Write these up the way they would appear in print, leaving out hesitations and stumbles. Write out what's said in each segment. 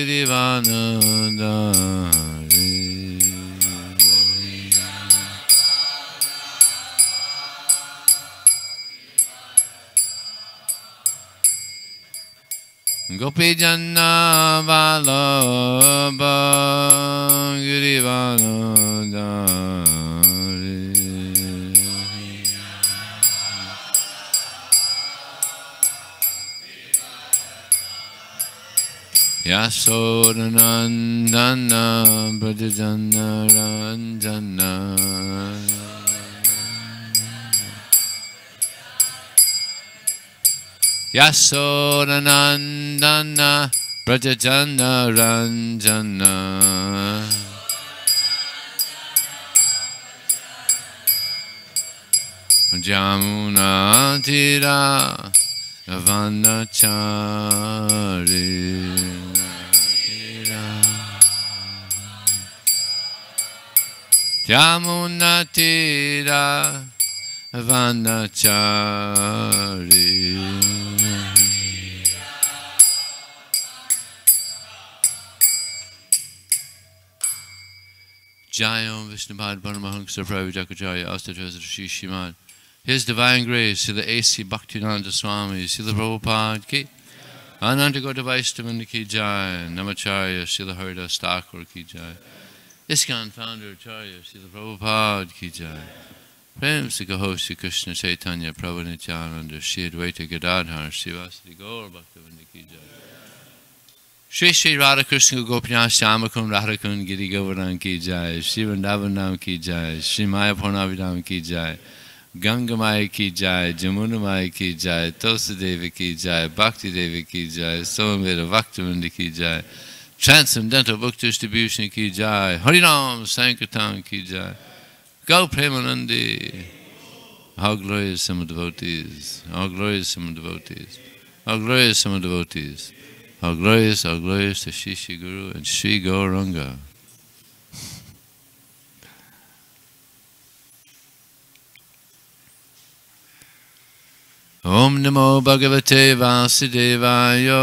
Girivanandari. Gopi Janna Vallabha Girivanandari. Yasodanandana Brajajana Ranjana. Yasodanandana Brajajana Ranjana. Jamuna Tira Vanachari. Jamuna Tira Vanachari. Jayam Vishnupad Paramahansa Prabhu Jakacharya Astatras Shishimad. His Divine Grace, Srila A.C. Bhaktivedanta Swami, Srila Prabhupada ki, Ananta Gauta Vaishnava ki jai, Namacharya, Srila Haridas Thakur ki jai, ISKCON Founder Acharya, Srila Prabhupada ki jai, Prem Sikaho Sri Krishna Chaitanya, Prabhu Nityananda, Sri Advaita Gadadhar, Srivasadi Gaur Bhaktivinoda ki jai. Shri Shri Radha Krishna Gopinath Shyamakund Radhakund Giri Govardhan ki jai, Shri Vrindavanam ki jai, Shri Maya Purnavidam ki jai, Ganga Maya ki jai, Jamuna Maya ki jai, Tulsi Devi ki jai, Bhakti Devi ki jai, Somaveda Bhaktivinoda ki jai, Transcendental Book Distribution ki jai, Harinam Sankirtan ki jai, Go Premanandi. How glorious some devotees, how glorious some devotees, how glorious some devotees. How glorious the Shri Shri Guru and Shri Gauranga. Om Namo Bhagavate Vasudevaya.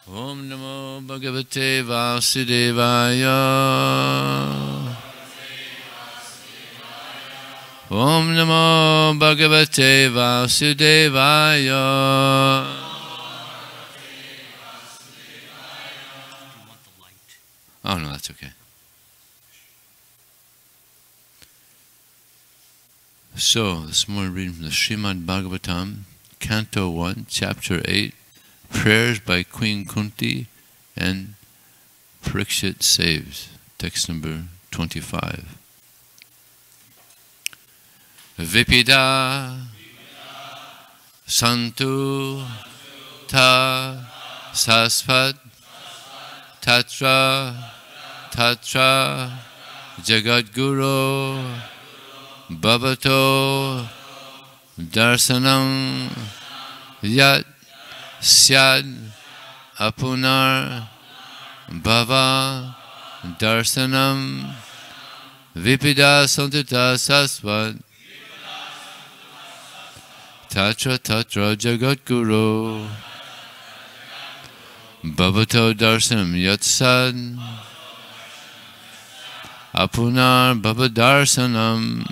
Om Namo Bhagavate Vasudevaya. Om Namo Bhagavate Vasudevaya. Oh no, that's okay. So, this morning reading from the Srimad Bhagavatam, Canto 1, Chapter 8, Prayers by Queen Kunti and Parikshit Saves, text number 25. Vipida Santu Ta Saspat Tatra Jagadguru Bhavato Darsanam Yat Syad Apunar Bhava Darsanam Vipida Santuta Sasvat Tatra Jagadguru Bhavato Darsanam Yatsad Apunar Bhava Darsanam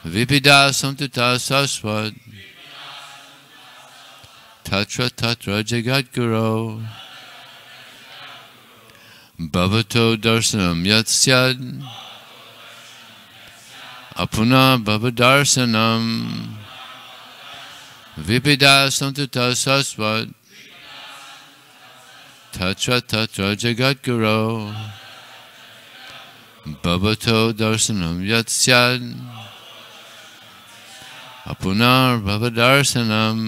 Vipida Santuta Sasvat Tatra Jagadguru Bhavato Darsanam Yatsyad Apuna Bhava Darsanam Vipida Santuta Sasvat Tatra Jagadguru Bhavato Darsanam Yatsyad Apunar Bhava Darsanam.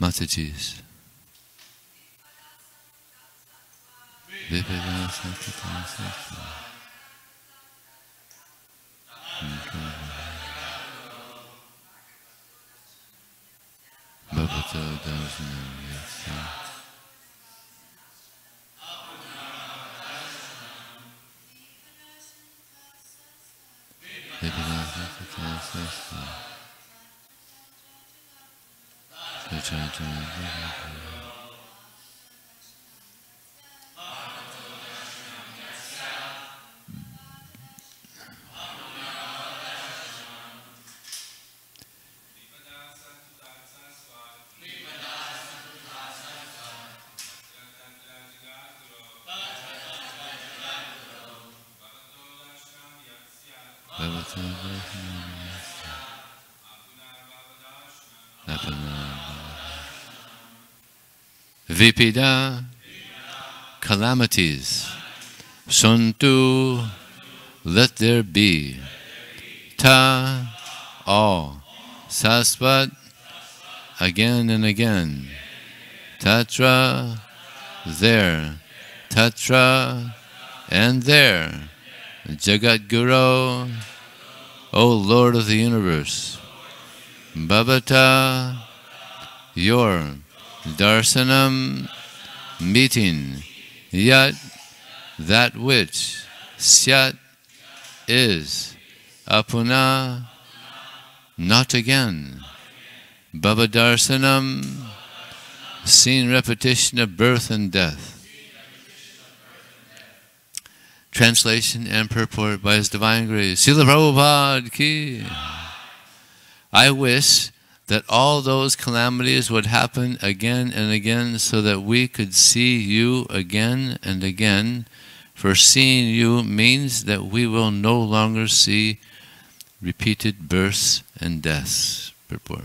Mataji's. Vipada Satata Sata. Bhavata Darshanam Yatsa. Vipada Satata Sata. Vipida calamities. Suntu, let there be. Ta, all. Sasvat, again and again. Tatra, there. Tatra, and there. Jagat Guru, O Lord of the universe. Bhavata, your Darsanam, meeting. Yat, that which. Syat, is. Apuna, not again. Bhavadarsanam, seen repetition of birth and death. Translation and purport by His Divine Grace. Srila Prabhupada ki. I wish that all those calamities would happen again and again so that we could see you again and again. For seeing you means that we will no longer see repeated births and deaths. Purport.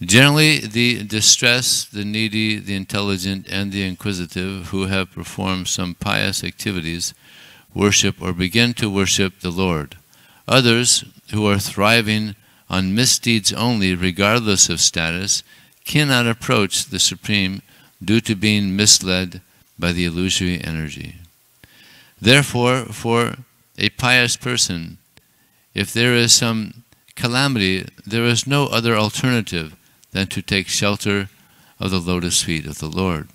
Generally, the distressed, the needy, the intelligent, and the inquisitive who have performed some pious activities worship or begin to worship the Lord. Others, who are thriving on misdeeds only, regardless of status, cannot approach the Supreme due to being misled by the illusory energy. Therefore, for a pious person, if there is some calamity, there is no other alternative than to take shelter of the lotus feet of the Lord.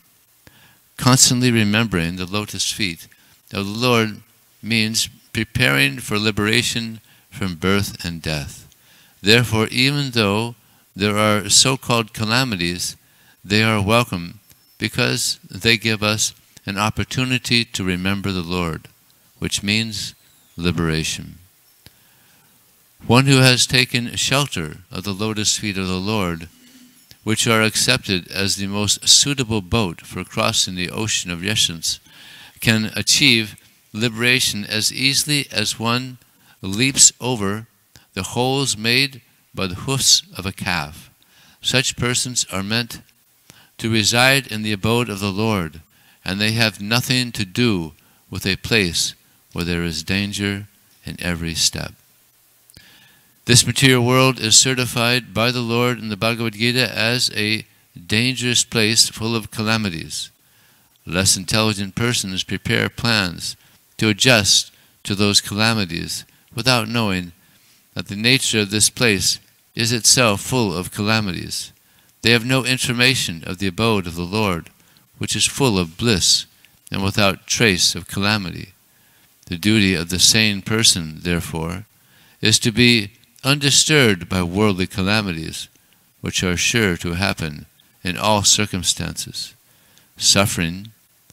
Constantly remembering the lotus feet of the Lord means preparing for liberation from birth and death. Therefore, even though there are so-called calamities, they are welcome because they give us an opportunity to remember the Lord, which means liberation. One who has taken shelter of the lotus feet of the Lord, which are accepted as the most suitable boat for crossing the ocean of essence, can achieve liberation as easily as one leaps over the holes made by the hoofs of a calf. Such persons are meant to reside in the abode of the Lord, and they have nothing to do with a place where there is danger in every step. This material world is certified by the Lord in the Bhagavad Gita as a dangerous place full of calamities. Less intelligent persons prepare plans to adjust to those calamities without knowing that the nature of this place is itself full of calamities. They have no information of the abode of the Lord, which is full of bliss and without trace of calamity. The duty of the sane person, therefore, is to be undisturbed by worldly calamities, which are sure to happen in all circumstances. Suffering,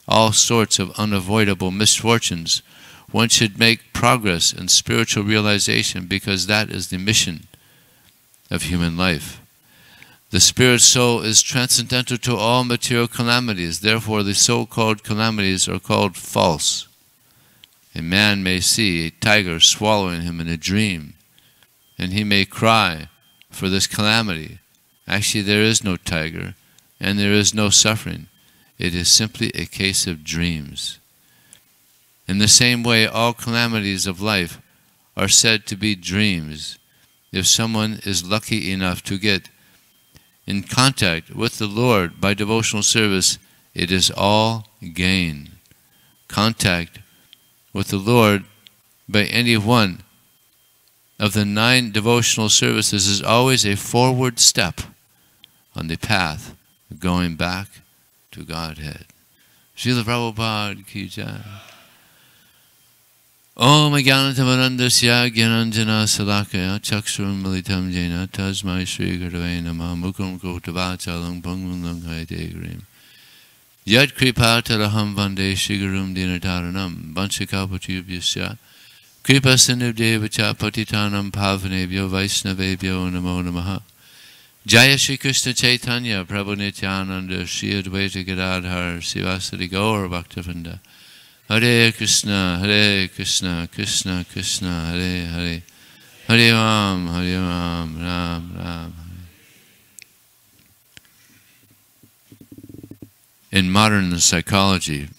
all sorts of unavoidable misfortunes, one should make progress in spiritual realization because that is the mission of human life. The spirit soul is transcendental to all material calamities, therefore the so-called calamities are called false. A man may see a tiger swallowing him in a dream, and he may cry for this calamity. Actually, there is no tiger, and there is no suffering. It is simply a case of dreams. In the same way, all calamities of life are said to be dreams. If someone is lucky enough to get in contact with the Lord by devotional service, it is all gain. Contact with the Lord by any one of the 9 devotional services is always a forward step on the path of going back to Godhead. Srila Prabhupada ki jai. Om Jnanatamandasya Gyananjana Salakaya Chakshram Militam Jena Tasmai Shri Gurave Namah Mukam Kotavachalam Pangundam Haite Grim Yad Kripa Talaham Vande Shri Gurum Dinataranam Vanchakapatubhyasya Kripa Sindhudeva Patitanam Pavanebhyo Vaisnavebhyo Namo Namaha Jaya Shri Krishna Chaitanya Prabhu Nityananda Shri Advaita Gadadhar Sivasadi Gaur Bhaktivinoda Hare Krishna, Krishna Krishna, Hare Hare, Hare Ram, Ram Ram. In modern psychology,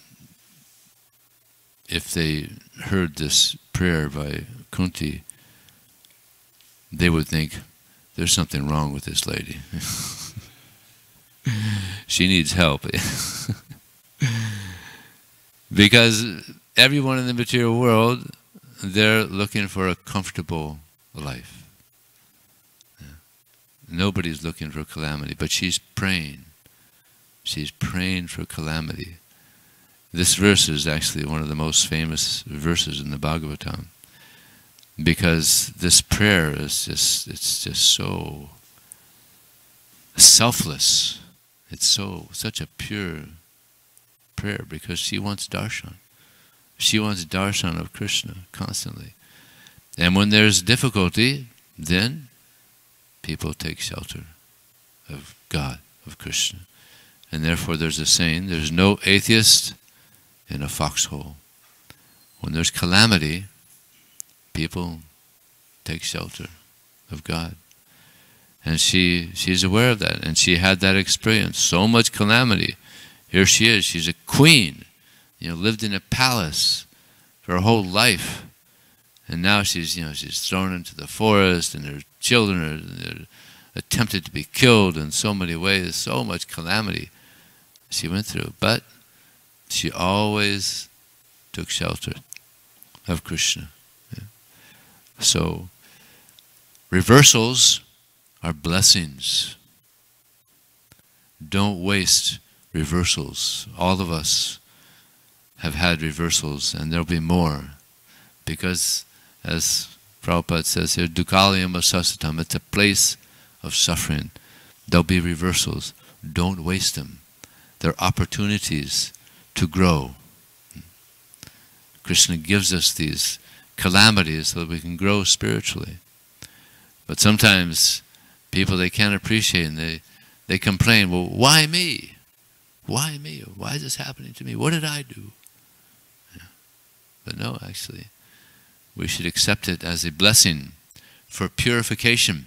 if they heard this prayer by Kunti, they would think, there's something wrong with this lady. She needs help. Because everyone in the material world, they're looking for a comfortable life. Yeah. Nobody's looking for calamity, but she's praying. She's praying for calamity. This verse is actually one of the most famous verses in the Bhagavatam, because this prayer is it's just so selfless. It's such a pure prayer, because she wants darshan. She wants darshan of Krishna constantly. And when there's difficulty, then people take shelter of God, of Krishna. And therefore there's a saying, there's no atheist in a foxhole. When there's calamity, people take shelter of God. And she's aware of that, and she had that experience. So much calamity. Here she is, she's a queen, lived in a palace for her whole life. And now she's thrown into the forest, and her children are attempted to be killed in so many ways, so much calamity she went through. But she always took shelter of Krishna. Yeah. So, reversals are blessings. Don't waste reversals. All of us have had reversals, and there'll be more, because as Prabhupada says here, Dukkalayam asasatam, it's a place of suffering. There'll be reversals. Don't waste them. They're opportunities to grow. Krishna gives us these calamities so that we can grow spiritually. But sometimes people, they can't appreciate, and they complain, well, why me? Why me? Why is this happening to me? What did I do? Yeah. But no, actually, we should accept it as a blessing for purification.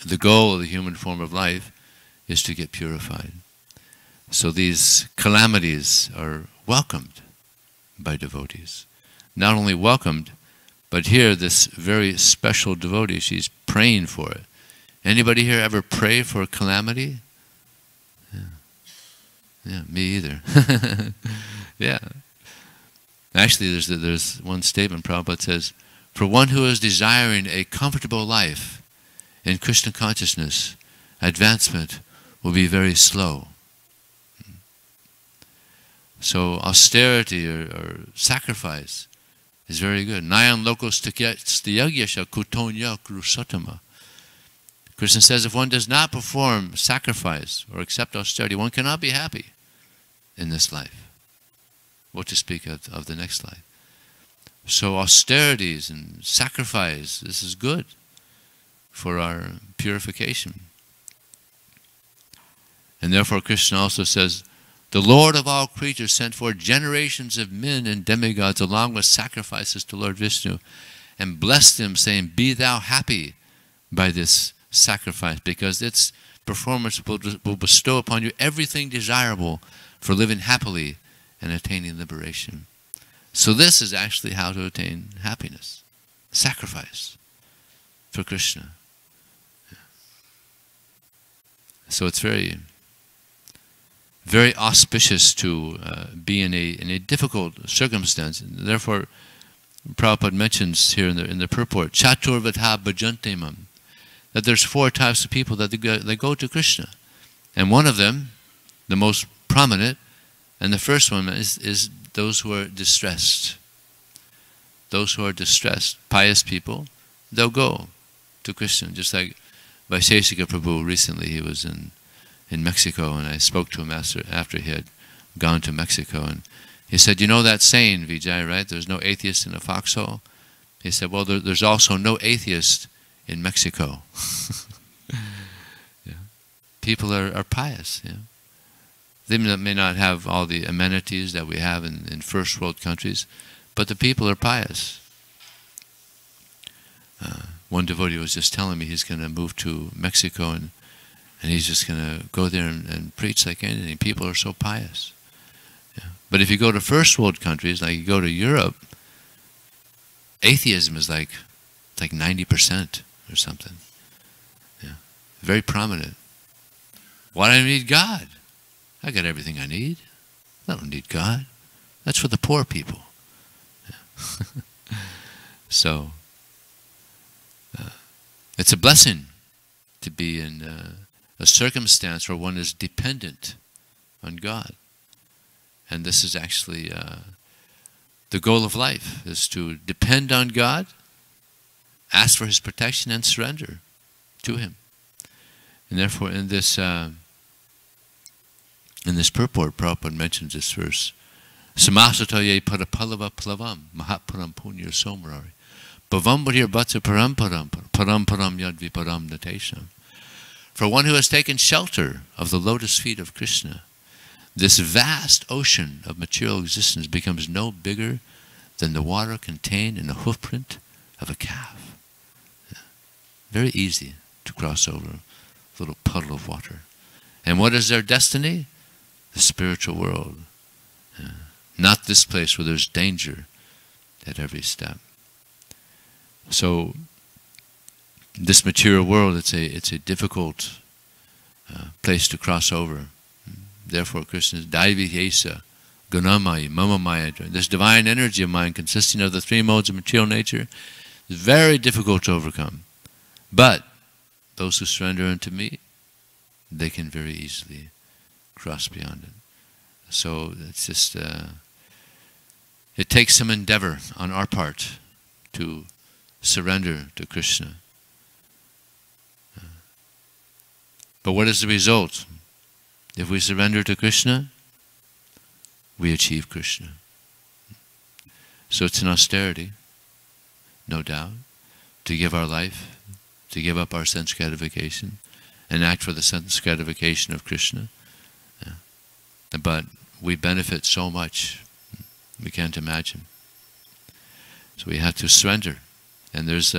The goal of the human form of life is to get purified. So these calamities are welcomed by devotees. Not only welcomed, but here this very special devotee, she's praying for it. Anybody here ever pray for a calamity? Yeah, me either. Yeah. Actually, there's one statement Prabhupada says, for one who is desiring a comfortable life in Krishna consciousness, advancement will be very slow. So austerity or sacrifice is very good. Nayam lokos styagyasha kutonya krusatama. Krishna says if one does not perform sacrifice or accept austerity, one cannot be happy in this life. What to speak of the next life. So austerities and sacrifice, this is good for our purification. And therefore Krishna also says, the Lord of all creatures sent forth generations of men and demigods along with sacrifices to Lord Vishnu, and blessed them, saying, be thou happy by this sacrifice, because its performance will bestow upon you everything desirable for living happily and attaining liberation. So this is actually how to attain happiness. Sacrifice for Krishna. So it's very, very auspicious to be in a difficult circumstance. And therefore, Prabhupada mentions here in the purport, Chaturvadha bhajantemam, that there's 4 types of people that they go to Krishna. And one of them, the most prominent, and the first one is those who are distressed. Those who are distressed, pious people, they'll go to Krishna. Just like Vijaya Prabhu recently, he was in Mexico, and I spoke to him after he had gone to Mexico, and he said, you know that saying, Vijay, right? There's no atheist in a foxhole. He said, well, there's also no atheist in Mexico. Yeah. People are pious. Yeah. They may not have all the amenities that we have in first world countries, but the people are pious. One devotee was just telling me he's going to move to Mexico, and he's just going to go there and preach like anything. People are so pious. Yeah. But if you go to first world countries, like you go to Europe, atheism is like 90% or something. Yeah. Very prominent. Why do I need God? I got everything I need. I don't need God. That's for the poor people. Yeah. So, it's a blessing to be in a circumstance where one is dependent on God. And this is actually the goal of life, is to depend on God, ask for His protection, and surrender to Him. And therefore, in this purport, Prabhupada mentions this verse, Samasataye parapalava plavam mahatparam punya somrari bhavam bhadir bhatsa paramparam paramparam yadviparam natesham. For one who has taken shelter of the lotus feet of Krishna, this vast ocean of material existence becomes no bigger than the water contained in the hoofprint of a calf. Yeah. Very easy to cross over a little puddle of water. And what is their destiny? The spiritual world. Yeah. Not this place where there's danger at every step. So, this material world, it's a difficult place to cross over. Therefore, Krishna's Daivihesa, Gunamaya, Mamamaya, this divine energy of mind consisting of the 3 modes of material nature is very difficult to overcome. But those who surrender unto me, they can very easily cross beyond it. So it's just, it takes some endeavor on our part to surrender to Krishna. But what is the result? If we surrender to Krishna, we achieve Krishna. So it's an austerity, no doubt, to give our life, to give up our sense gratification, and act for the sense gratification of Krishna. Yeah. But we benefit so much, we can't imagine. So we have to surrender. And there's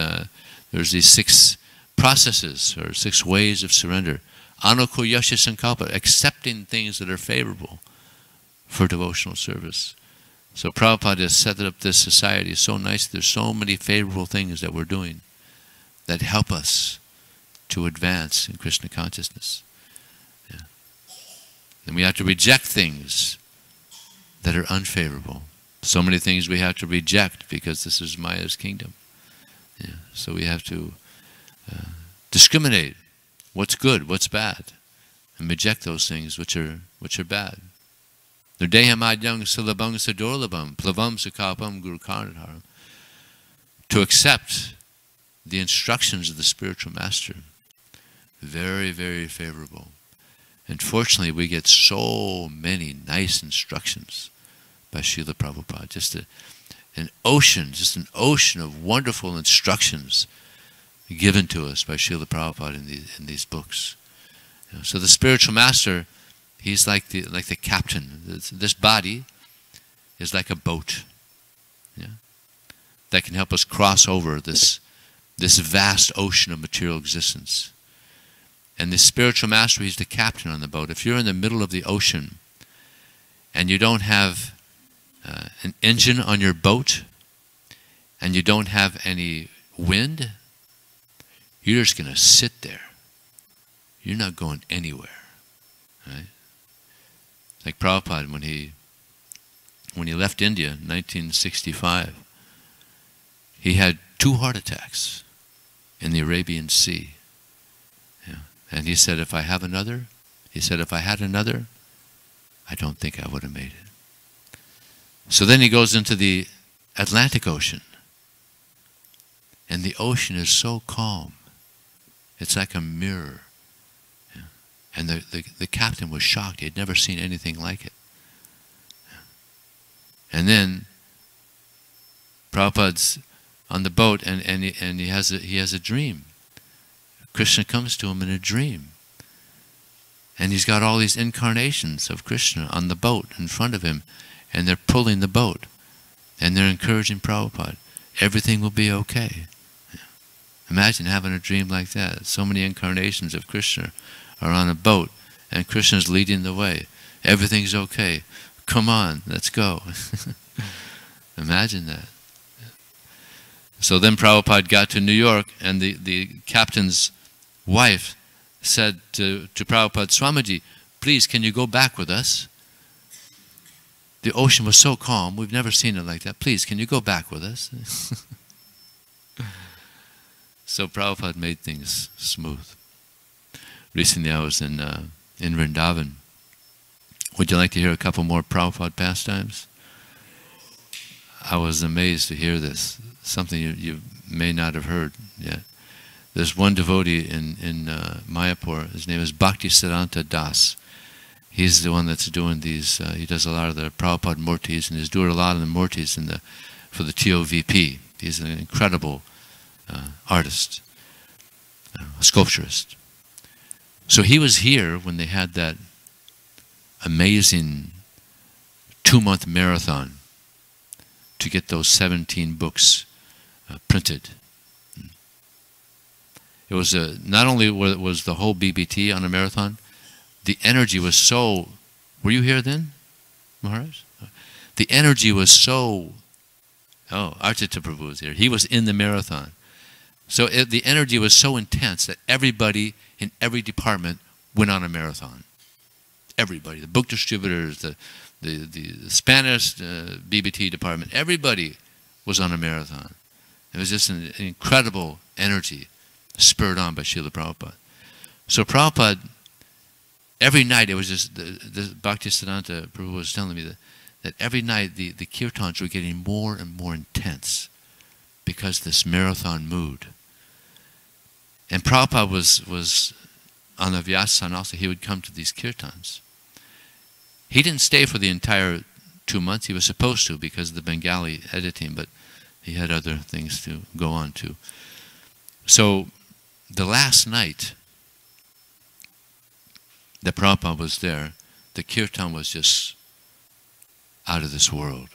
these 6 processes, or 6 ways of surrender. Anukuyasya sankalpa, accepting things that are favorable for devotional service. So Prabhupada has set up this society so nice. There's so many favorable things that we're doing that help us to advance in Krishna consciousness. Yeah. And we have to reject things that are unfavorable. So many things we have to reject because this is Maya's kingdom. Yeah. So we have to discriminate what's good, what's bad, and reject those things which are bad. Nudehamadyang silabang sadorlabam plavam sakapam gurukarnadharam. To accept the instructions of the spiritual master, very, very favorable. And fortunately, we get so many nice instructions by Srila Prabhupada. Just an ocean of wonderful instructions given to us by Srila Prabhupada in these books. You know, so the spiritual master, he's like the captain. This body is like a boat, yeah, that can help us cross over this vast ocean of material existence. And the spiritual master, he's the captain on the boat. If you're in the middle of the ocean and you don't have an engine on your boat and you don't have any wind, you're just going to sit there. you're not going anywhere. Right? Like Prabhupada, when he left India in 1965, he had 2 heart attacks in the Arabian Sea. Yeah. And he said, if I had another, I don't think I would have made it. So then he goes into the Atlantic Ocean. And the ocean is so calm. It's like a mirror. Yeah. And the captain was shocked. He had never seen anything like it. Yeah. And then Prabhupada's on the boat, and he has a dream. Krishna comes to him in a dream. And he's got all these incarnations of Krishna on the boat in front of him, and they're pulling the boat. And they're encouraging Prabhupada, everything will be okay. Yeah. Imagine having a dream like that. So many incarnations of Krishna are on a boat, and Krishna's leading the way. Everything's okay. Come on, let's go. Imagine that. So then Prabhupada got to New York, and the captain's wife said to Prabhupada, Swamiji, please, can you go back with us? The ocean was so calm, we've never seen it like that. Please, can you go back with us? So Prabhupada made things smooth. Recently I was in Vrindavan. Would you like to hear a couple more Prabhupada pastimes? I was amazed to hear this. Something you may not have heard yet. There's one devotee in Mayapur. His name is Bhakti Siddhanta Das. He's the one that's doing these. He does a lot of the Prabhupada murtis, and he's doing a lot of the murtis for the TOVP. He's an incredible artist, a sculpturist. So he was here when they had that amazing 2-month marathon to get those 17 books printed. It was not only was the whole BBT on a marathon, the energy was so... Were you here then, Maharaj? The energy was so... Oh, Archita Prabhu was here. He was in the marathon. So the energy was so intense that everybody in every department went on a marathon. Everybody. The book distributors, the Spanish BBT department, everybody was on a marathon. It was just an incredible energy spurred on by Srila Prabhupada. So Prabhupada, every night, it was just, the Bhakti Siddhanta Prabhu was telling me that every night the kirtans were getting more and more intense because this marathon mood. And Prabhupada was on the Vyasasana also. He would come to these kirtans. He didn't stay for the entire 2 months. He was supposed to because of the Bengali editing, but he had other things to go on to. So the last night that Prabhupada was there, the kirtan was just out of this world.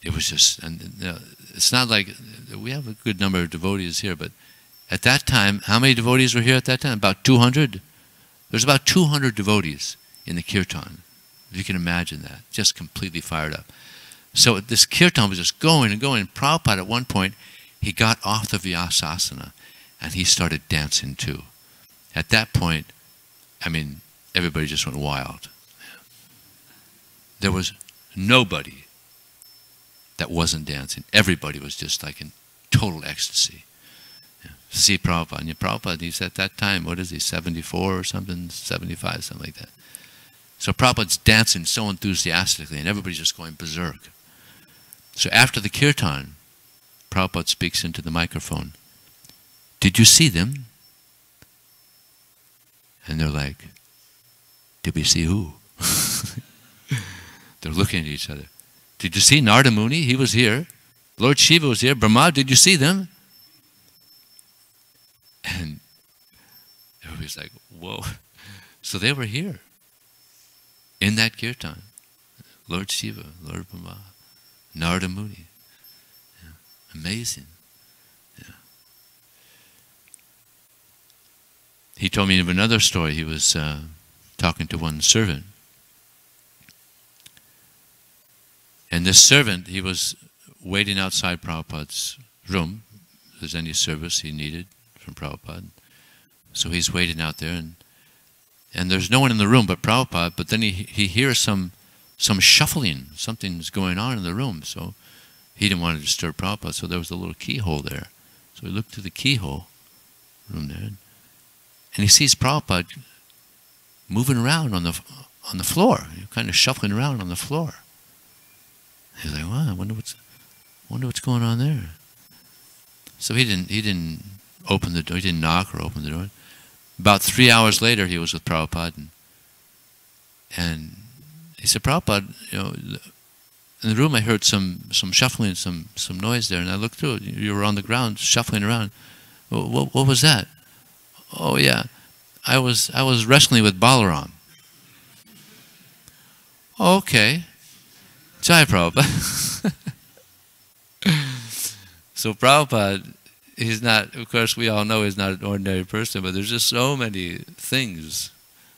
It was just, and it's not like, we have a good number of devotees here, but at that time, how many devotees were here at that time? About 200? There's about 200 devotees in the kirtan. If you can imagine that, just completely fired up. So this kirtan was just going and going. And Prabhupada at one point, he got off the Vyasasana and he started dancing too. At that point, I mean, everybody just went wild. There was nobody that wasn't dancing. Everybody was just like in total ecstasy. See Prabhupada. And Prabhupada, he's at that time, what is he, 74 or something, 75, something like that. So Prabhupada's dancing so enthusiastically and everybody's just going berserk. So after the kirtan, Prabhupada speaks into the microphone. Did you see them? And they're like, did we see who? They're looking at each other. Did you see Narada Muni? He was here. Lord Shiva was here. Brahma, did you see them? And everybody's like, whoa. So they were here in that kirtan. Lord Shiva, Lord Brahma, Narada Muni. Yeah. Amazing. Yeah. He told me of another story. He was talking to one servant. And this servant, he was waiting outside Prabhupada's room. If there's any service he needed from Prabhupada. So he's waiting out there, and there's no one in the room but Prabhupada, but then he hears some shuffling. Something's going on in the room, so he didn't want to disturb Prabhupada, so there was a little keyhole there. So he looked through the keyhole room there, and he sees Prabhupada moving around on the floor, kind of shuffling around on the floor. He's like, wow, I wonder what's going on there. So he didn't open the door, he didn't knock or open the door. About 3 hours later, he was with Prabhupada, and he said, Prabhupada, in the room I heard some shuffling, some noise there, and I looked through it. You were on the ground shuffling around. What was that? Oh yeah, I was wrestling with Balaram. Okay. Jai Prabhupada. So Prabhupada, he's not, of course we all know he's not an ordinary person, but there's just so many things,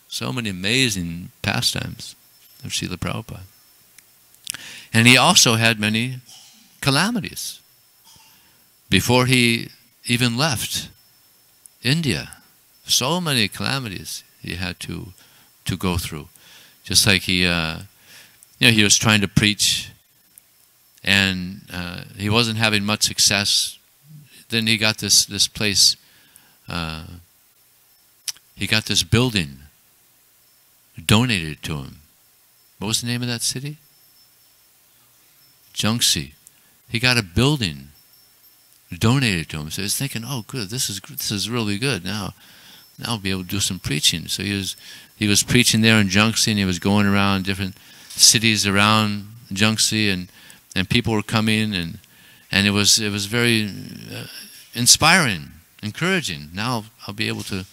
so many amazing pastimes of Srila Prabhupada. And he also had many calamities. Before he even left India, so many calamities he had to go through. Just like he was trying to preach, and he wasn't having much success. Then he got this place. He got this building donated to him. What was the name of that city? Jhansi. He got a building donated to him. So he's thinking, oh, good, this is really good. Now I'll be able to do some preaching. So he was preaching there in Jhansi, and he was going around different cities around Jhansi, and people were coming, and it was very inspiring, encouraging. Now I'll be able to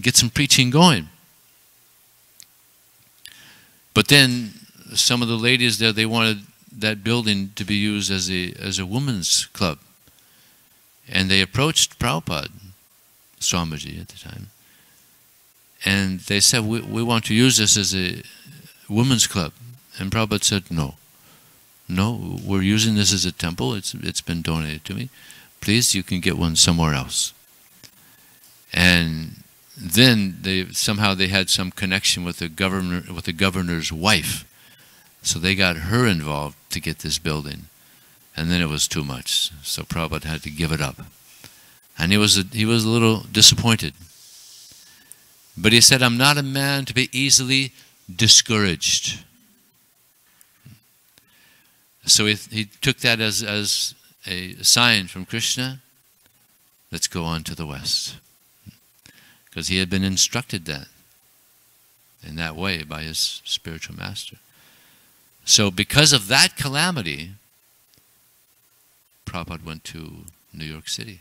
get some preaching going. But then some of the ladies there, they wanted that building to be used as a women's club, and they approached Prabhupada, Swamiji at the time, and they said, we want to use this as a women's club. And Prabhupada said, no, we're using this as a temple. It's been donated to me. Please, you can get one somewhere else. And then they had some connection with the governor's wife, so they got her involved to get this building, and then it was too much. So Prabhupada had to give it up, and he was a little disappointed. But he said, I'm not a man to be easily discouraged. So he took that as a sign from Krishna. Let's go on to the West. Because he had been instructed that in that way by his spiritual master. So because of that calamity, Prabhupada went to New York City.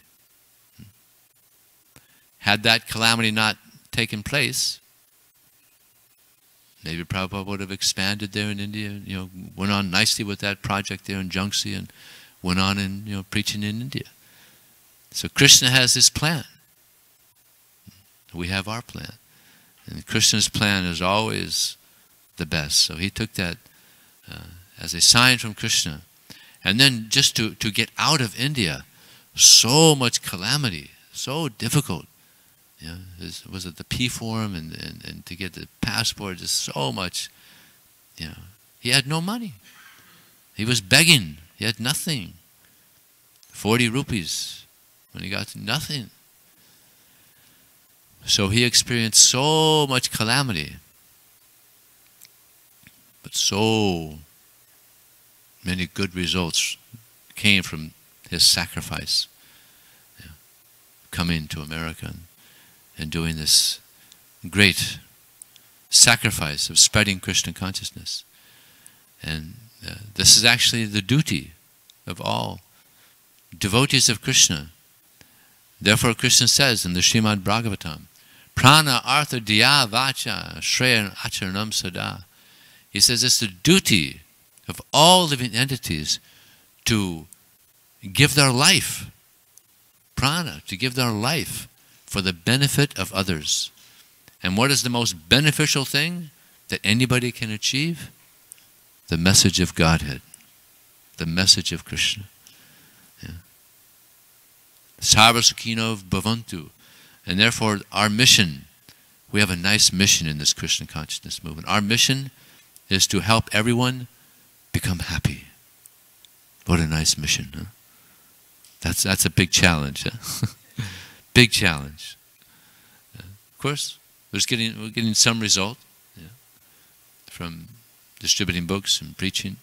Had that calamity not taken place, maybe Prabhupada would have expanded there in India, went on nicely with that project there in Jhansi, and went on and preaching in India. So Krishna has his plan. We have our plan. And Krishna's plan is always the best. So he took that as a sign from Krishna. And then just to get out of India, so much calamity, so difficult. Was it the P form and to get the passport, just so much. He had no money. He was begging. He had nothing. 40 rupees when he got to nothing. So he experienced so much calamity, but so many good results came from his sacrifice, coming to America and doing this great sacrifice of spreading Krishna consciousness. And this is actually the duty of all devotees of Krishna. Therefore Krishna says in the Srimad Bhagavatam, Prana artha diya vacha shreyan acharanam sada. He says it's the duty of all living entities to give their life, prana, to give their life for the benefit of others. And what is the most beneficial thing that anybody can achieve? The message of Godhead, the message of Krishna. Sarva Sukhino Bhavantu, And therefore, our mission, we have a nice mission in this Krishna consciousness movement. Our mission is to help everyone become happy. What a nice mission, huh? That's a big challenge, huh? Big challenge. Of course, we're getting some result, yeah, from distributing books and preaching.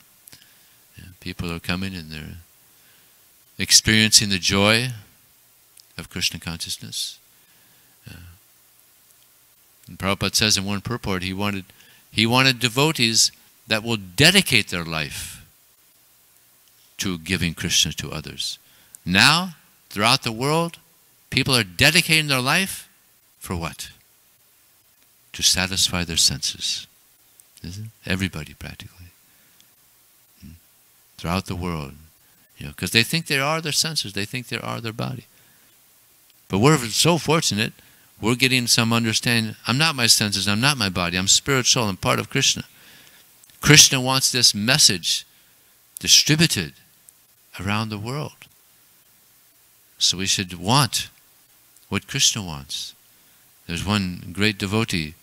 Yeah, people are coming and they're experiencing the joy of Krishna consciousness. And Prabhupada says in one purport, he wanted devotees that will dedicate their life to giving Krishna to others. Now, throughout the world, people are dedicating their life for what? To satisfy their senses. Isn't it? Everybody practically. Throughout the world. Because they think they are their senses, they think they are their body. But we're so fortunate, we're getting some understanding. I'm not my senses, I'm not my body, I'm spirit, soul, I'm part of Krishna. Krishna wants this message distributed around the world. So we should want what Krishna wants. There's one great devotee.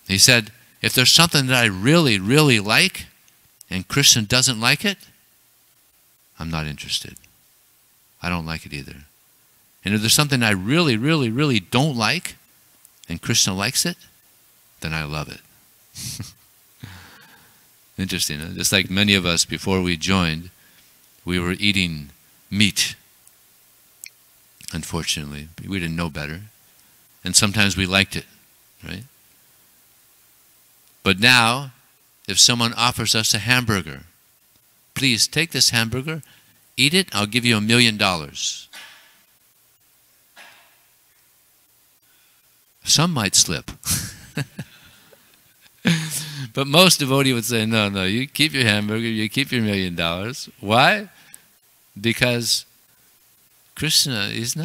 He said, if there's something that I really, really like, and Krishna doesn't like it, I'm not interested. I don't like it either. And if there's something I really, really, really don't like, and Krishna likes it, then I love it. Interesting, huh? Just like many of us, before we joined, we were eating meat. Unfortunately, we didn't know better. And sometimes we liked it, right? But now, if someone offers us a hamburger, please take this hamburger, eat it, I'll give you $1 million. Some might slip. But most devotees would say, no, you keep your hamburger, you keep your $1 million. Why? Because Krishna is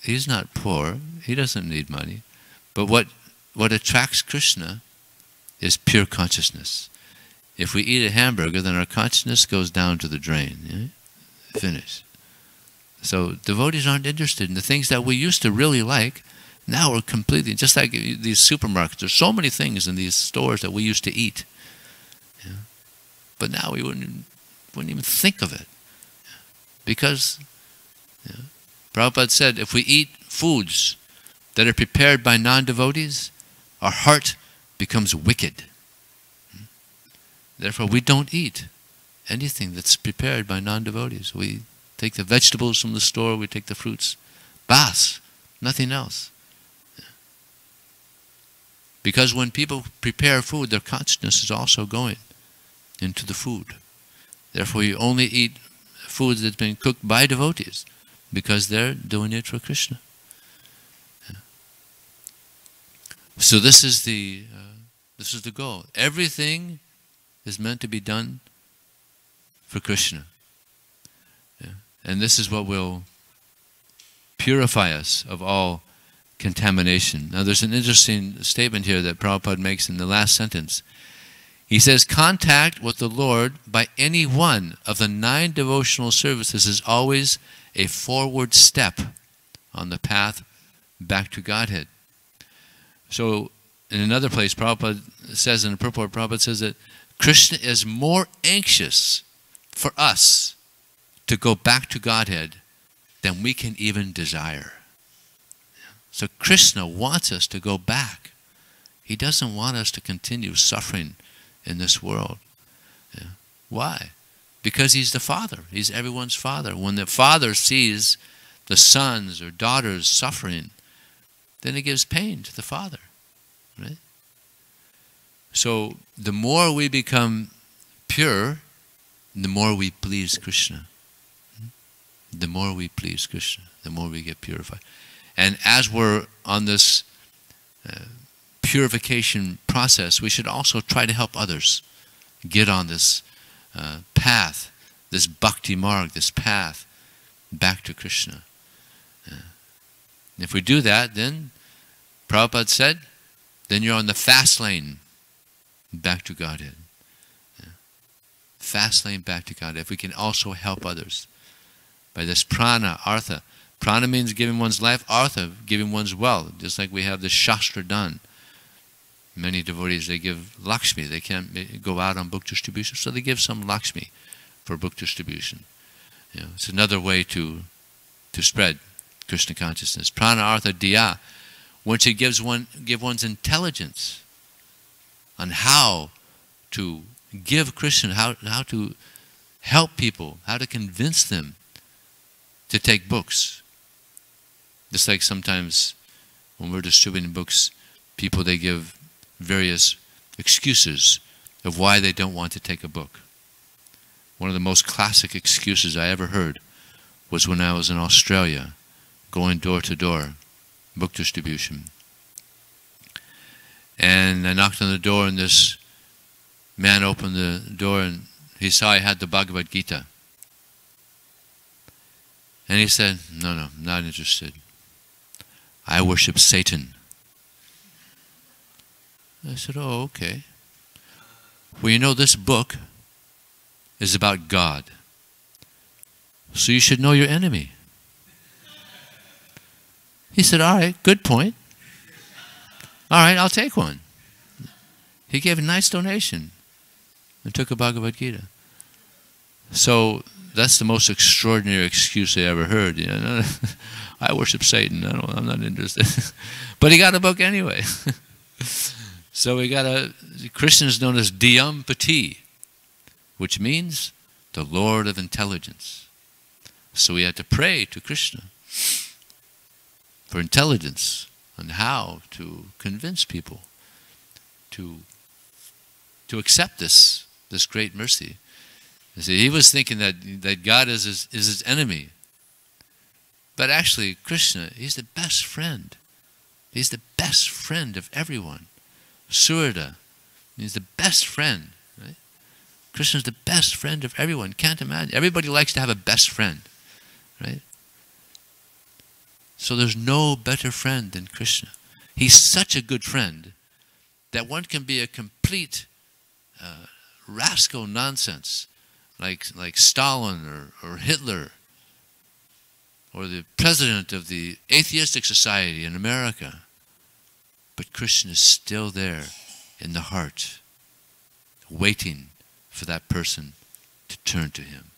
he's not poor, he doesn't need money. But what attracts Krishna is pure consciousness. If we eat a hamburger, then our consciousness goes down to the drain. Yeah? Finish. So devotees aren't interested in the things that we used to really like. Now we're completely, just like these supermarkets, there's so many things in these stores that we used to eat. Yeah? But now we wouldn't even think of it. Because Prabhupada said, if we eat foods that are prepared by non-devotees, our heart becomes wicked. Therefore, we don't eat anything that's prepared by non-devotees. We take the vegetables from the store, we take the fruits. Bas, nothing else. Because when people prepare food, their consciousness is also going into the food. Therefore, you only eat foods that's been cooked by devotees, because they're doing it for Krishna. So this is the goal. Everything is meant to be done for Krishna. And this is what will purify us of all contamination. Now there's an interesting statement here that Prabhupada makes in the last sentence. He says, contact with the Lord by any one of the 9 devotional services is always a forward step on the path back to Godhead. So in another place, Prabhupada says, in a purport, Prabhupada says that Krishna is more anxious for us to go back to Godhead than we can even desire. So Krishna wants us to go back. He doesn't want us to continue suffering in this world. Yeah. Why? Because He's the Father. He's everyone's Father. When the Father sees the sons or daughters suffering, then it gives pain to the Father. Right? So the more we become pure, the more we please Krishna. The more we please Krishna, the more we get purified. And as we're on this purification process, we should also try to help others get on this path, this bhakti marg, this path back to Krishna. If we do that, then Prabhupada said, then you're on the fast lane back to Godhead. Fast lane back to Godhead. If we can also help others by this prana, artha, Prana means giving one's life, artha, giving one's wealth, just like we have the Shastra done. Many devotees, they give Lakshmi. They can't go out on book distribution, so they give some Lakshmi for book distribution. You know, it's another way to spread Krishna consciousness. Prana, artha, diya. One should give one's intelligence on how to give Krishna, how to help people, how to convince them to take books. Just like sometimes when we're distributing books, people, they give various excuses of why they don't want to take a book. One of the most classic excuses I ever heard was when I was in Australia, going door to door, book distribution. And I knocked on the door, and this man opened the door, and he saw I had the Bhagavad Gita. And he said, "No, I'm not interested. I worship Satan." I said, "Oh, okay. Well, you know, this book is about God. So you should know your enemy." He said, "All right, good point. All right, I'll take one." He gave a nice donation and took a Bhagavad Gita. So that's the most extraordinary excuse I ever heard. You know, I worship Satan. I'm not interested. But he got a book anyway. So Krishna is known as Diyampati, which means the Lord of intelligence. So we had to pray to Krishna for intelligence on how to convince people to accept this great mercy. You see, he was thinking that God is his enemy. But actually, Krishna, he's the best friend. He's the best friend of everyone. Surda means the best friend. Right? Krishna's the best friend of everyone. Can't imagine. Everybody likes to have a best friend. Right? So there's no better friend than Krishna. He's such a good friend that one can be a complete rascal nonsense, like Stalin or Hitler, or the president of the atheistic society in America. But Krishna is still there in the heart, waiting for that person to turn to him.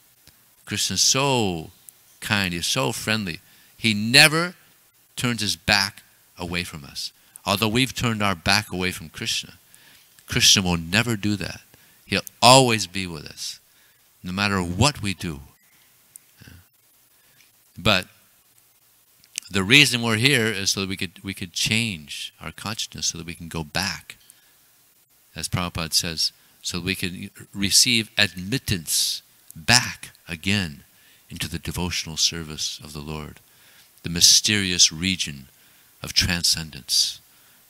Krishna is so kind, he's so friendly. He never turns his back away from us. Although we've turned our back away from Krishna, Krishna will never do that. He'll always be with us, no matter what we do. But the reason we're here is so that we could change our consciousness, so that we can go back, as Prabhupada says, so that we can receive admittance back again into the devotional service of the Lord, the mysterious region of transcendence.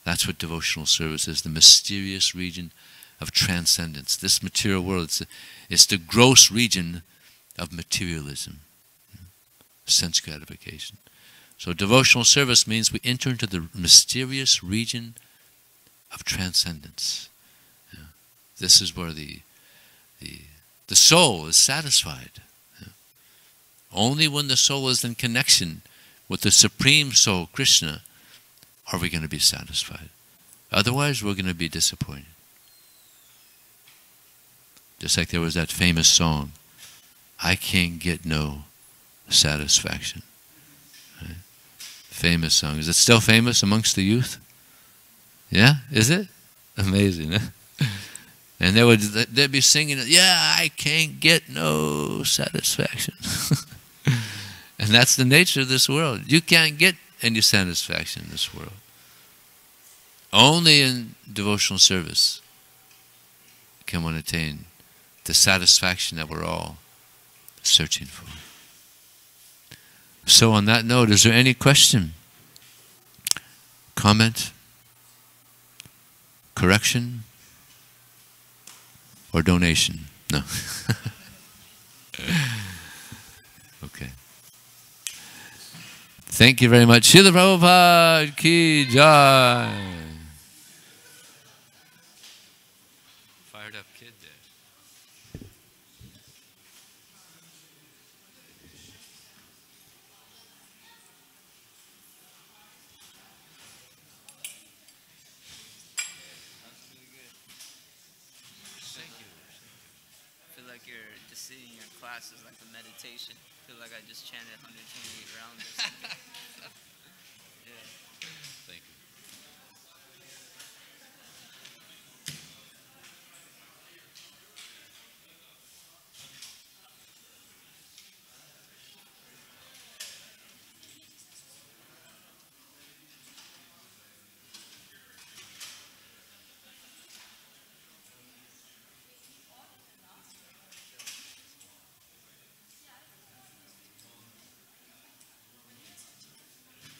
That's what devotional service is, the mysterious region of transcendence. This material world, it's the gross region of materialism, sense gratification. So devotional service means we enter into the mysterious region of transcendence. Yeah. This is where the soul is satisfied. Yeah. Only when the soul is in connection with the Supreme Soul, Krishna, are we going to be satisfied. Otherwise, we're going to be disappointed. Just like there was that famous song, "I can't get no satisfaction." Right? Famous song. Is it still famous amongst the youth? Yeah, is it? Amazing, huh? And they'd be singing it, "Yeah, I can't get no satisfaction." And that's the nature of this world. You can't get any satisfaction in this world. Only in devotional service can one attain the satisfaction that we're all searching for. So on that note, is there any question, comment, correction, or donation? No. Okay. Thank you very much. Srila Prabhupada ki jai. Fired up kid there. class is like a meditation. I feel like I just chanted 128 rounds or something. Yeah.